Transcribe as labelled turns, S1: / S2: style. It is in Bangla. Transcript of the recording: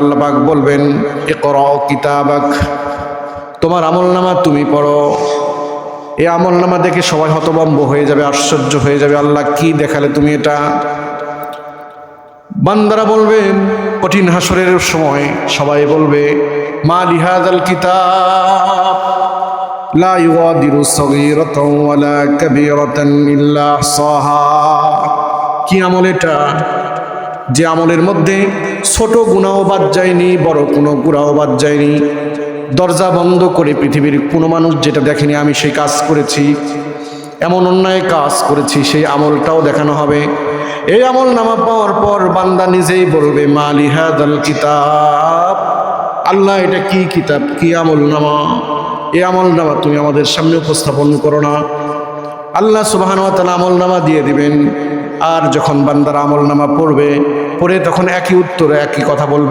S1: আল্লাহ পাক বলবেন ইকরা কিতাবাক, তোমার আমলনামা তুমি পড়ো। এই আমলনামা দেখে সবাই হতভম্ব হয়ে যাবে, আশ্চর্য হয়ে যাবে, আল্লাহ কি দেখালে তুমি এটা। বান্দারা বলবেন কঠিন হাসরের সময় সবাই বলবে মা লিহাযাল কিতাব লা ইউগাদিরু সগীরাতাও ওয়ালা কাবীরাতান ইল্লা আহসাহা। কি আমল এটা, যে আমলের মধ্যে ছোট গুনাহও বাদ যায়নি, বড় কোনো গুনাহও বাদ যায়নি। দরজা বন্ধ করে পৃথিবীর কোনো মানুষ যেটা দেখেনি আমি সেই কাজ করেছি, এমন অন্যায় কাজ করেছি, সেই আমলটাও দেখানো হবে। এই আমল নামা পাওয়ার পর বান্দা নিজেই বলবে মা লিহাযাল কিতাব, আল্লাহ এটা কি কিতাব, কি আমল নামা, এই আমল নামা তুমি আমাদের সামনে উপস্থাপন করো না। আল্লাহ সুবহানাহু ওয়া তাআলা আমল নামা দিয়ে দিবেন। আর যখন বান্দারা আমল নামা পড়বে, পড়ে তখন একই উত্তরে একই কথা বলবে।